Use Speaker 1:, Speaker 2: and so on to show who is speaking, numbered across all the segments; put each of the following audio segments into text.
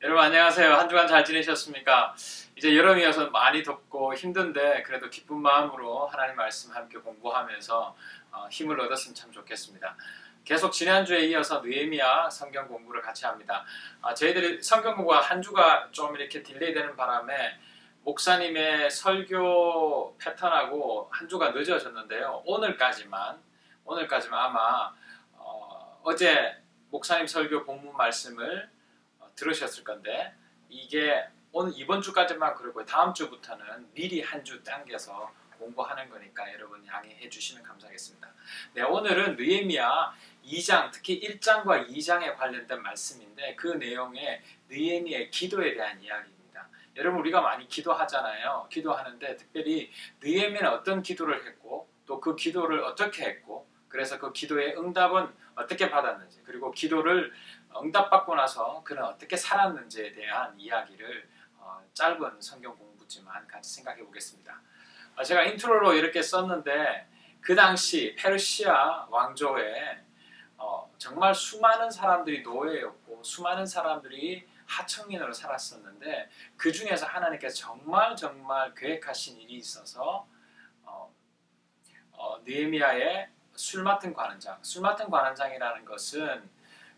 Speaker 1: 여러분 안녕하세요. 한 주간 잘 지내셨습니까? 이제 여름이어서 많이 덥고 힘든데 그래도 기쁜 마음으로 하나님 말씀 함께 공부하면서 힘을 얻었으면 참 좋겠습니다. 계속 지난주에 이어서 느헤미야 성경 공부를 같이 합니다. 저희들이 성경 공부가 한 주가 좀 이렇게 딜레이 되는 바람에 목사님의 설교 패턴하고 한 주가 늦어졌는데요. 오늘까지만 아마 어제 목사님 설교 본문 말씀을 들으셨을 건데 이게 오늘 이번 주까지만 그러고 다음 주부터는 미리 한 주 당겨서 공부하는 거니까 여러분 양해해 주시면 감사하겠습니다. 네, 오늘은 느헤미야 2장, 특히 1장과 2장에 관련된 말씀인데 그 내용에 느헤미야의 기도에 대한 이야기입니다. 여러분 우리가 많이 기도하잖아요. 기도하는데 특별히 느헤미야는 어떤 기도를 했고 또 그 기도를 어떻게 했고 그래서 그 기도의 응답은 어떻게 받았는지 그리고 기도를 응답받고 나서 그는 어떻게 살았는지에 대한 이야기를 짧은 성경 공부지만 같이 생각해 보겠습니다. 제가 인트로로 이렇게 썼는데 그 당시 페르시아 왕조에 정말 수많은 사람들이 노예였고 수많은 사람들이 하청민으로 살았었는데 그 중에서 하나님께서 정말 계획하신 일이 있어서 느헤미야의 술 맡은 관원장이라는 것은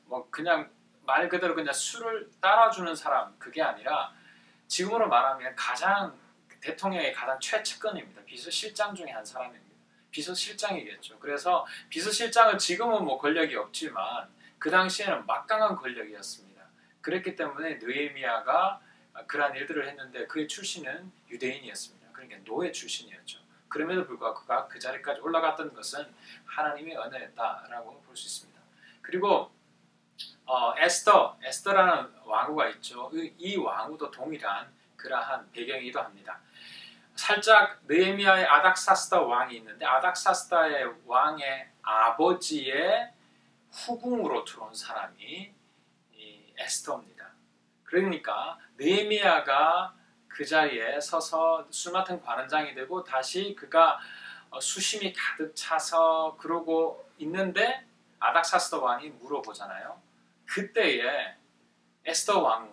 Speaker 1: 뭐 그냥 말 그대로 그냥 술을 따라주는 사람 그게 아니라 지금으로 말하면 가장 대통령의 가장 최측근입니다. 비서실장 중에 한 사람입니다. 비서실장이겠죠. 그래서 비서실장은 지금은 뭐 권력이 없지만 그 당시에는 막강한 권력이었습니다. 그랬기 때문에 느헤미야가 그러한 일들을 했는데 그의 출신은 유대인이었습니다. 그러니까 노예 출신이었죠. 그럼에도 불구하고 그가 그 자리까지 올라갔던 것은 하나님의 은혜였다라고 볼 수 있습니다. 그리고 에스더라는 왕후가 있죠. 이 왕후도 동일한 그러한 배경이기도 합니다. 살짝 느헤미야의 아닥사스다 왕이 있는데 아닥사스다의 왕의 아버지의 후궁으로 들어온 사람이 이 에스더입니다. 그러니까 느헤미야가 그 자리에 서서 술 맡은 관원장이 되고 다시 그가 수심이 가득 차서 그러고 있는데 아닥사스다 왕이 물어보잖아요. 그때에 에스더 왕후,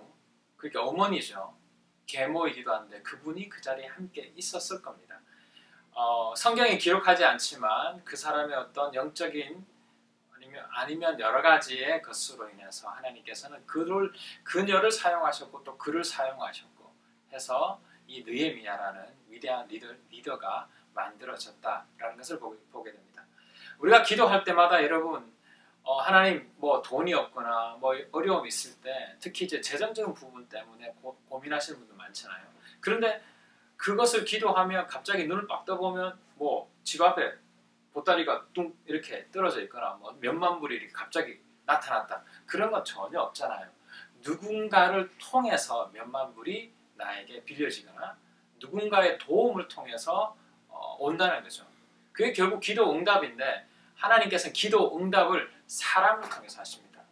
Speaker 1: 그러니까 어머니죠. 계모이기도 한데 그분이 그 자리에 함께 있었을 겁니다. 성경에 기록하지 않지만 그 사람의 어떤 영적인 아니면 여러 가지의 것으로 인해서 하나님께서는 그녀를 사용하셨고 또 그를 사용하셨고 해서 이 느헤미야라는 위대한 리더가 만들어졌다라는 것을 보게 됩니다. 우리가 기도할 때마다 여러분 하나님 뭐 돈이 없거나 뭐 어려움이 있을 때 특히 이제 재정적인 부분 때문에 고민하시는 분들 많잖아요. 그런데 그것을 기도하면 갑자기 눈을 빡 떠보면 뭐 집 앞에 보따리가 뚱 이렇게 떨어져 있거나 뭐 몇만 불이 이렇게 갑자기 나타났다. 그런 건 전혀 없잖아요. 누군가를 통해서 몇만 불이 나에게 빌려지거나 누군가의 도움을 통해서 온다는 거죠. 그게 결국 기도 응답인데 하나님께서는 기도 응답을 사람을 통해서 하십니다.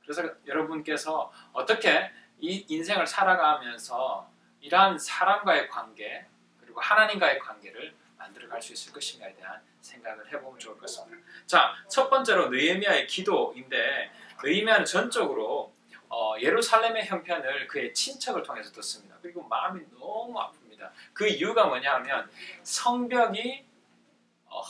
Speaker 1: 그래서 여러분께서 어떻게 이 인생을 살아가면서 이러한 사람과의 관계 그리고 하나님과의 관계를 만들어갈 수 있을 것인가에 대한 생각을 해보면 좋을 것 같습니다. 자, 첫 번째로 느헤미야의 기도인데 느헤미야는 전적으로 예루살렘의 형편을 그의 친척을 통해서 듣습니다. 그리고 마음이 너무 아픕니다. 그 이유가 뭐냐 하면 성벽이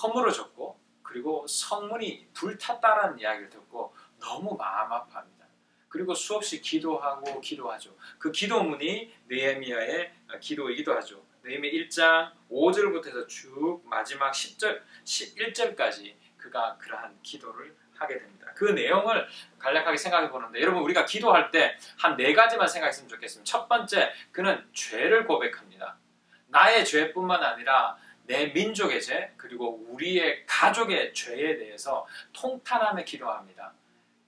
Speaker 1: 허물어졌고 그리고 성문이 불탔다라는 이야기를 듣고 너무 마음 아파합니다. 그리고 수없이 기도하죠. 그 기도문이 느헤미야의 기도이기도 하죠. 느헤미야 1장 5절부터 해서 쭉 마지막 10절, 11절까지 그가 그러한 기도를 하게 됩니다. 그 내용을 간략하게 생각해 보는데 여러분 우리가 기도할 때 한 4가지만 생각했으면 좋겠습니다. 첫 번째, 그는 죄를 고백합니다. 나의 죄뿐만 아니라 내 민족의 죄 그리고 우리의 가족의 죄에 대해서 통탄하며 기도합니다.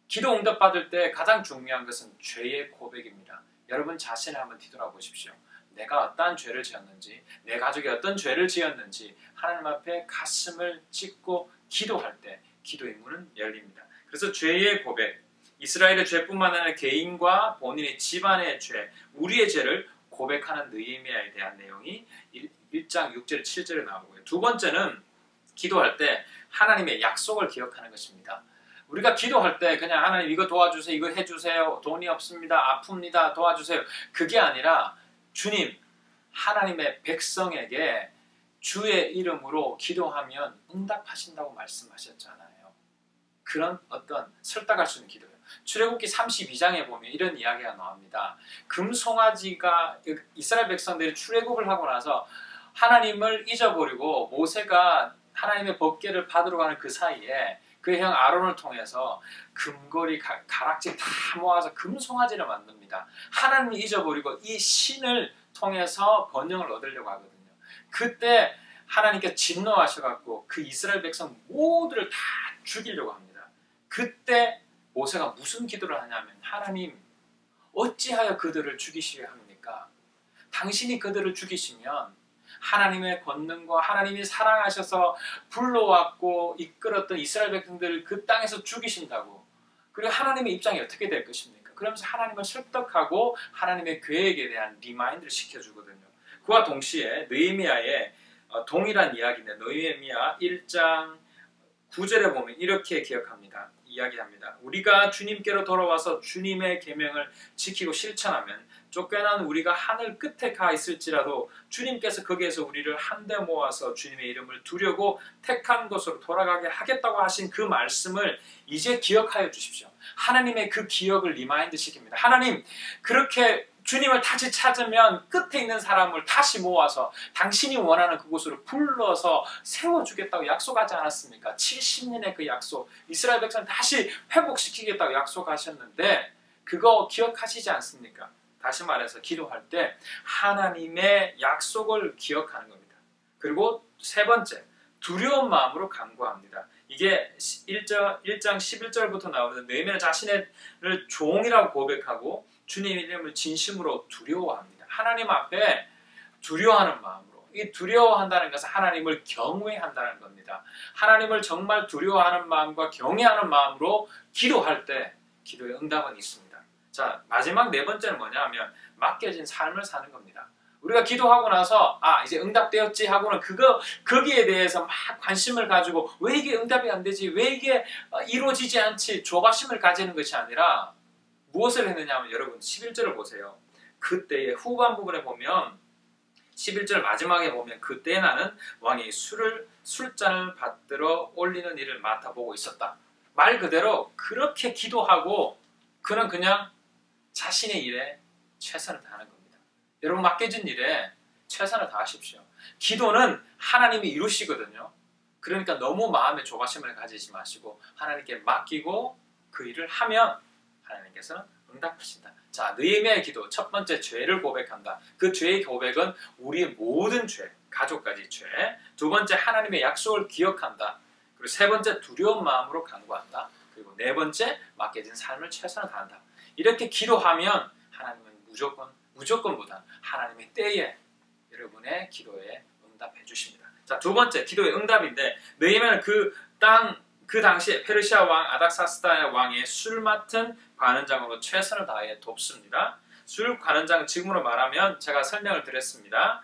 Speaker 1: 기도 응답받을 때 가장 중요한 것은 죄의 고백입니다. 여러분 자신을 한번 뒤돌아보십시오. 내가 어떠한 죄를 지었는지 내 가족이 어떤 죄를 지었는지 하나님 앞에 가슴을 찢고 기도할 때 기도의 문은 열립니다. 그래서 죄의 고백, 이스라엘의 죄뿐만 아니라 개인과 본인의 집안의 죄, 우리의 죄를 고백하는 느헤미야에 대한 내용이 1장 6절 7절에 나오고요. 두 번째는 기도할 때 하나님의 약속을 기억하는 것입니다. 우리가 기도할 때 그냥 하나님 이거 도와주세요, 이거 해주세요, 돈이 없습니다, 아픕니다, 도와주세요. 그게 아니라 주님, 하나님의 백성에게 주의 이름으로 기도하면 응답하신다고 말씀하셨잖아요. 그런 어떤 설득할 수 있는 기도예요. 출애굽기 32장에 보면 이런 이야기가 나옵니다. 금송아지가 이스라엘 백성들이 출애굽을 하고 나서 하나님을 잊어버리고 모세가 하나님의 법궤를 받으러 가는 그 사이에 그 형 아론을 통해서 금고리 가락지 다 모아서 금송아지를 만듭니다. 하나님을 잊어버리고 이 신을 통해서 번영을 얻으려고 하거든요. 그때 하나님께 진노하셔갖고 그 이스라엘 백성 모두를 다 죽이려고 합니다. 그때 모세가 무슨 기도를 하냐면, 하나님 어찌하여 그들을 죽이시려 합니까? 당신이 그들을 죽이시면 하나님의 권능과 하나님이 사랑하셔서 불러왔고 이끌었던 이스라엘 백성들을 그 땅에서 죽이신다고. 그리고 하나님의 입장이 어떻게 될 것입니까? 그러면서 하나님을 설득하고 하나님의 계획에 대한 리마인드를 시켜주거든요. 그와 동시에 느헤미야의 동일한 이야기인데, 느헤미야 1장 9절에 보면 이렇게 이야기합니다. 우리가 주님께로 돌아와서 주님의 계명을 지키고 실천하면 쫓겨난 우리가 하늘 끝에 가 있을지라도 주님께서 거기에서 우리를 한데 모아서 주님의 이름을 두려고 택한 곳으로 돌아가게 하겠다고 하신 그 말씀을 이제 기억하여 주십시오. 하나님의 그 기억을 리마인드 시킵니다. 하나님, 그렇게 주님을 다시 찾으면 끝에 있는 사람을 다시 모아서 당신이 원하는 그곳으로 불러서 세워주겠다고 약속하지 않았습니까? 70년의 그 약속, 이스라엘 백성을 다시 회복시키겠다고 약속하셨는데 그거 기억하시지 않습니까? 다시 말해서 기도할 때 하나님의 약속을 기억하는 겁니다. 그리고 세 번째, 두려운 마음으로 간구합니다. 이게 1장 11절부터 나오는 느헤미야 자신을 종이라고 고백하고 주님의 이름을 진심으로 두려워합니다. 하나님 앞에 두려워하는 마음으로. 이 두려워한다는 것은 하나님을 경외한다는 겁니다. 하나님을 정말 두려워하는 마음과 경외하는 마음으로 기도할 때 기도의 응답은 있습니다. 자, 마지막 네 번째는 뭐냐 하면 맡겨진 삶을 사는 겁니다. 우리가 기도하고 나서 이제 응답되었지 하고는 거기에 대해서 막 관심을 가지고 왜 이게 응답이 안 되지, 왜 이게 이루어지지 않지 조바심을 가지는 것이 아니라 무엇을 했느냐 하면, 여러분 11절을 보세요. 그때의 후반 부분에 보면 11절 마지막에 보면, 그때 나는 왕이 술잔을 받들어 올리는 일을 맡아보고 있었다. 말 그대로 그렇게 기도하고 그는 그냥 자신의 일에 최선을 다하는 겁니다. 여러분, 맡겨진 일에 최선을 다하십시오. 기도는 하나님이 이루시거든요. 그러니까 너무 마음에 조바심을 가지지 마시고 하나님께 맡기고 그 일을 하면 하나님께서는 응답하신다. 자, 느헤미야의 기도, 첫 번째 죄를 고백한다. 그 죄의 고백은 우리의 모든 죄, 가족까지 죄. 두 번째, 하나님의 약속을 기억한다. 그리고 세 번째, 두려운 마음으로 간구한다. 그리고 네 번째, 맡겨진 삶을 최선을 다한다. 이렇게 기도하면 하나님은 무조건보다 하나님의 때에 여러분의 기도에 응답해 주십니다. 자, 두 번째, 기도의 응답인데, 느헤미야는 그 당시에 페르시아 왕 아닥사스다 왕의 술 맡은 관원장으로 최선을 다해 돕습니다. 술 관원장은 지금으로 말하면 제가 설명을 드렸습니다.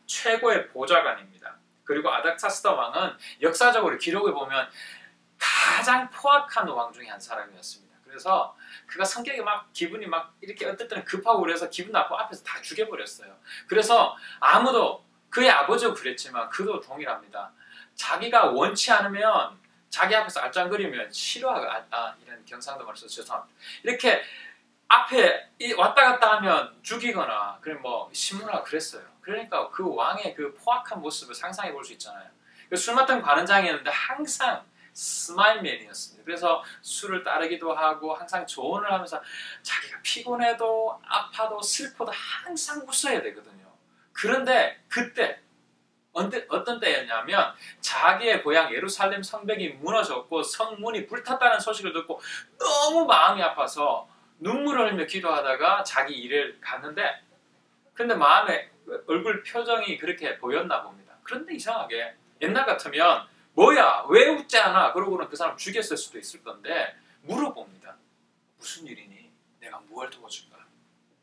Speaker 1: 최고의 보좌관입니다. 그리고 아닥사스다 왕은 역사적으로 기록을 보면 가장 포악한 왕 중에 한 사람이었습니다. 그래서 그가 성격이 기분이 이렇게 어떨 때는 급하고 그래서 기분 나쁘고 앞에서 다 죽여버렸어요. 그래서 아무도, 그의 아버지도 그랬지만 그도 동일합니다. 자기가 원치 않으면 자기 앞에서 알짱거리면 싫어하고, 이런 경상도 말로 써서 죄송합니다. 이렇게 앞에 왔다 갔다 하면 죽이거나, 그럼 신문하고 그랬어요. 그러니까 그 왕의 그 포악한 모습을 상상해 볼 수 있잖아요. 술 맡은 관원장이었는데 항상 스마일맨이었습니다. 그래서 술을 따르기도 하고 항상 조언을 하면서 자기가 피곤해도 아파도 슬퍼도 항상 웃어야 되거든요. 그런데 그때 어떤 때였냐면, 자기의 고향 예루살렘 성벽이 무너졌고 성문이 불탔다는 소식을 듣고 너무 마음이 아파서 눈물을 흘리며 기도하다가 자기 일을 갔는데, 근데 마음에 얼굴 표정이 그렇게 보였나 봅니다. 그런데 이상하게 옛날 같으면 뭐야 왜 웃지 않아? 그러고는 그 사람 죽였을 수도 있을 건데 물어봅니다. 무슨 일이니? 내가 무엇을 도와줄까?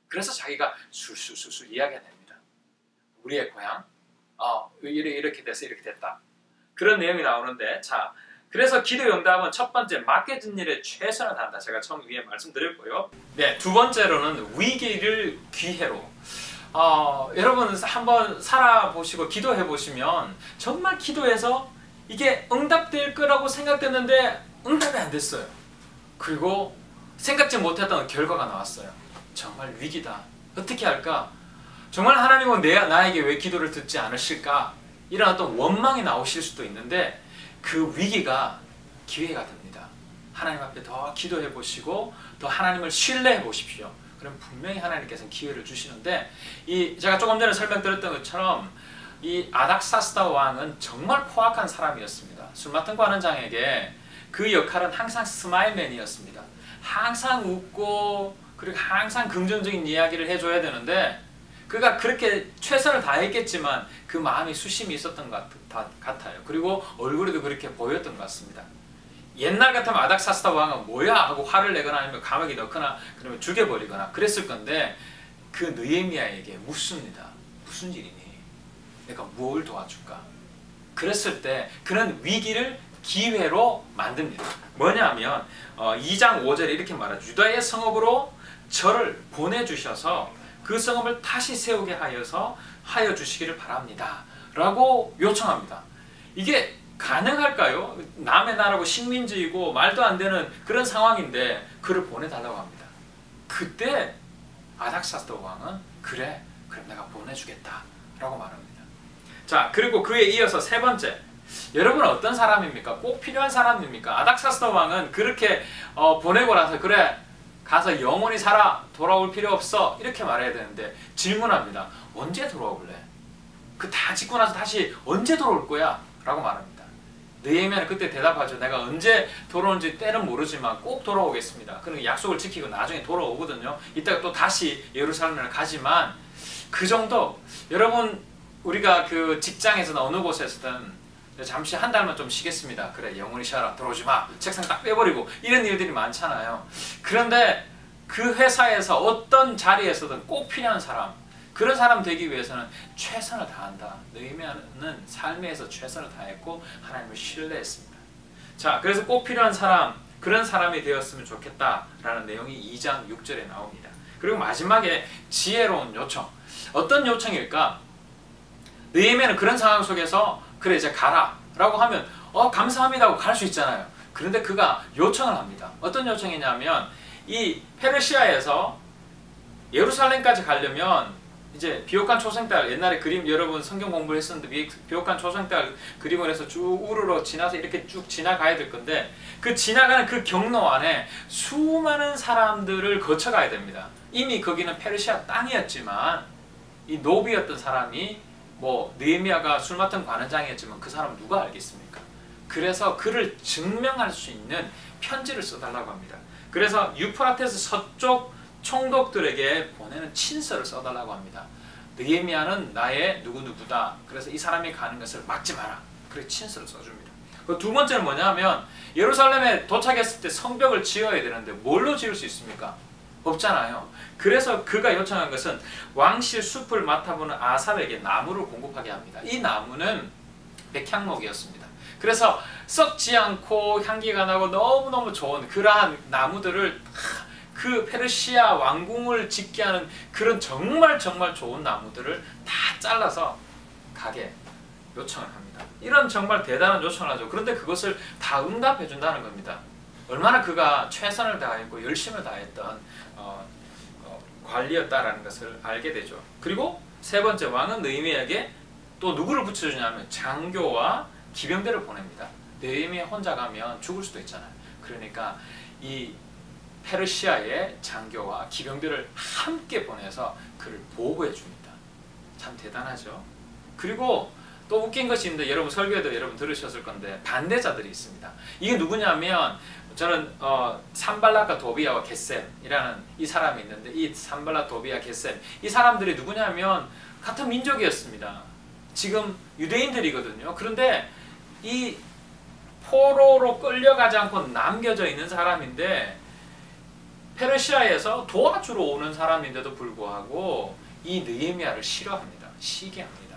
Speaker 1: 그래서 자기가 술술술술 이야기가 됩니다. 우리의 고향 이렇게 돼서 이렇게 됐다. 그런 내용이 나오는데, 자, 그래서 기도 응답은 첫 번째 맡겨진 일에 최선을 다한다. 제가 처음 위에 말씀드렸고요. 네, 두 번째로는 위기를 기회로. 여러분 한번 살아보시고 기도해 보시면 정말 기도해서 이게 응답될 거라고 생각됐는데 응답이 안 됐어요. 그리고 생각지 못했던 결과가 나왔어요. 정말 위기다. 어떻게 할까? 정말 하나님은 나에게 왜 기도를 듣지 않으실까? 이런 어떤 원망이 나오실 수도 있는데 그 위기가 기회가 됩니다. 하나님 앞에 더 기도해 보시고 더 하나님을 신뢰해 보십시오. 그럼 분명히 하나님께서는 기회를 주시는데 제가 조금 전에 설명드렸던 것처럼 이 아닥사스다 왕은 정말 포악한 사람이었습니다. 술 맡은 관원장에게 그 역할은 항상 스마일맨이었습니다. 항상 웃고 그리고 항상 긍정적인 이야기를 해줘야 되는데 그가 그렇게 최선을 다했겠지만 그 마음이 수심이 있었던 것 같아요. 그리고 얼굴에도 그렇게 보였던 것 같습니다. 옛날 같으면 아닥사스다 왕은 뭐야 하고 화를 내거나 아니면 감옥에 넣거나 그러면 죽여버리거나 그랬을 건데 그 느헤미야에게 묻습니다. 무슨 일이니? 내가 뭘 도와줄까? 그랬을 때 그는 위기를 기회로 만듭니다. 뭐냐면 2장 5절에 이렇게 말하죠. 유다의 성읍으로 저를 보내주셔서 그 성읍을 다시 세우게 하여 주시기를 바랍니다. 라고 요청합니다. 이게 가능할까요? 남의 나라고 식민지이고 말도 안 되는 그런 상황인데 그를 보내달라고 합니다. 그때 아닥사스다 왕은 그래 그럼 내가 보내주겠다 라고 말합니다. 자, 그리고 그에 이어서 세 번째, 여러분은 어떤 사람입니까? 꼭 필요한 사람입니까? 아닥사스다 왕은 그렇게 보내고 나서 그래 가서 영원히 살아 돌아올 필요 없어 이렇게 말해야 되는데 질문합니다. 언제 돌아올래? 그 다 짓고 나서 다시 언제 돌아올 거야? 라고 말합니다. 느헤미야는 그때 대답하죠. 내가 언제 돌아오는지 때는 모르지만 꼭 돌아오겠습니다. 그리고 약속을 지키고 나중에 돌아오거든요. 이따가 또 다시 예루살렘을 가지만 그 정도. 여러분 우리가 그 직장에서나 어느 곳에서든 잠시 한 달만 좀 쉬겠습니다. 그래 영원히 쉬어라. 들어오지 마. 책상 딱 빼버리고 이런 일들이 많잖아요. 그런데 그 회사에서 어떤 자리에서든 꼭 필요한 사람, 그런 사람 되기 위해서는 최선을 다한다. 느헤미야는 삶에서 최선을 다했고 하나님을 신뢰했습니다. 자, 그래서 꼭 필요한 사람, 그런 사람이 되었으면 좋겠다라는 내용이 2장 6절에 나옵니다. 그리고 마지막에 지혜로운 요청. 어떤 요청일까? 느헤미야는 그런 상황 속에서 그래 이제 가라 라고 하면 감사합니다 하고 갈 수 있잖아요. 그런데 그가 요청을 합니다. 어떤 요청이냐면 이 페르시아에서 예루살렘까지 가려면 이제 비옥한 초생달, 옛날에 그림 여러분 성경 공부를 했었는데 비옥한 초생달 그림을 해서 쭉 우르르 지나서 이렇게 쭉 지나가야 될 건데 그 지나가는 그 경로 안에 수많은 사람들을 거쳐가야 됩니다. 이미 거기는 페르시아 땅이었지만 이 노비였던 사람이 느헤미야가 술 맡은 관원장이었지만 그 사람은 누가 알겠습니까? 그래서 그를 증명할 수 있는 편지를 써달라고 합니다. 그래서 유프라테스 서쪽 총독들에게 보내는 친서를 써달라고 합니다. 느헤미야는 나의 누구누구다. 그래서 이 사람이 가는 것을 막지 마라. 그래서 친서를 써줍니다. 두 번째는 뭐냐면 예루살렘에 도착했을 때 성벽을 지어야 되는데 뭘로 지을 수 있습니까? 없잖아요. 그래서 그가 요청한 것은 왕실 숲을 맡아보는 아삽에게 나무를 공급하게 합니다. 이 나무는 백향목이었습니다. 그래서 썩지 않고 향기가 나고 너무너무 좋은 그러한 나무들을 그 페르시아 왕궁을 짓게 하는 그런 정말 좋은 나무들을 다 잘라서 가게 요청을 합니다. 이런 정말 대단한 요청을 하죠. 그런데 그것을 다 응답해 준다는 겁니다. 얼마나 그가 최선을 다했고 열심을 다했던 관리였다라는 것을 알게 되죠. 그리고 세 번째, 왕은 느헤미야에게 또 누구를 붙여주냐면 장교와 기병대를 보냅니다. 느헤미야 혼자 가면 죽을 수도 있잖아요. 그러니까 이 페르시아의 장교와 기병들을 함께 보내서 그를 보호해 줍니다. 참 대단하죠. 그리고 또 웃긴 것이 있는데 여러분 설교에도 여러분 들으셨을 건데 반대자들이 있습니다. 이게 누구냐면 저는 산발락과 도비아와 겟셈이라는 이 사람이 있는데 이 산발락, 도비아, 겟셈 이 사람들이 누구냐면 같은 민족이었습니다. 지금 유대인들이거든요. 그런데 이 포로로 끌려가지 않고 남겨져 있는 사람인데 페르시아에서 도와주러 오는 사람인데도 불구하고 이 느헤미야를 싫어합니다. 시기합니다.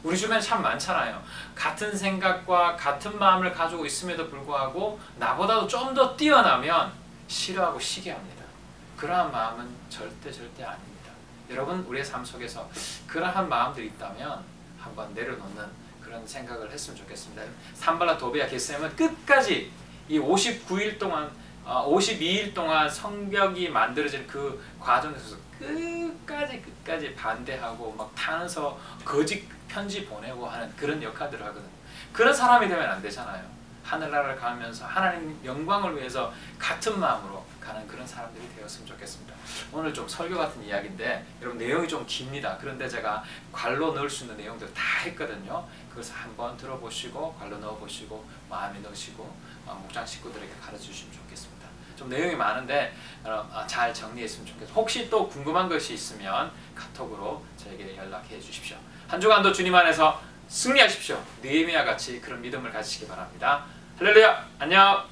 Speaker 1: 우리 주변에 참 많잖아요. 같은 생각과 같은 마음을 가지고 있음에도 불구하고 나보다도 좀 더 뛰어나면 싫어하고 시기합니다. 그러한 마음은 절대 아닙니다. 여러분, 우리의 삶 속에서 그러한 마음들이 있다면 한번 내려놓는 그런 생각을 했으면 좋겠습니다. 산발라 도비아 게셈은 끝까지 이 59일 동안 52일 동안 성벽이 만들어질 그 과정에서 끝까지 반대하고 막 타면서 거짓 편지 보내고 하는 그런 역할들을 하거든요. 그런 사람이 되면 안 되잖아요. 하늘나라를 가면서 하나님 영광을 위해서 같은 마음으로 가는 그런 사람들이 되었으면 좋겠습니다. 오늘 좀 설교 같은 이야기인데 여러분 내용이 좀 깁니다. 그런데 제가 관로 넣을 수 있는 내용들 다 했거든요. 그것을 한번 들어보시고 관로 넣어보시고 마음에 넣으시고 목장 식구들에게 가르쳐주시면 좋겠습니다. 좀 내용이 많은데 잘 정리했으면 좋겠습니다. 혹시 또 궁금한 것이 있으면 카톡으로 저에게 연락해 주십시오. 한 주간도 주님 안에서 승리하십시오. 느헤미야 같이 그런 믿음을 가지시기 바랍니다. 할렐루야! 안녕!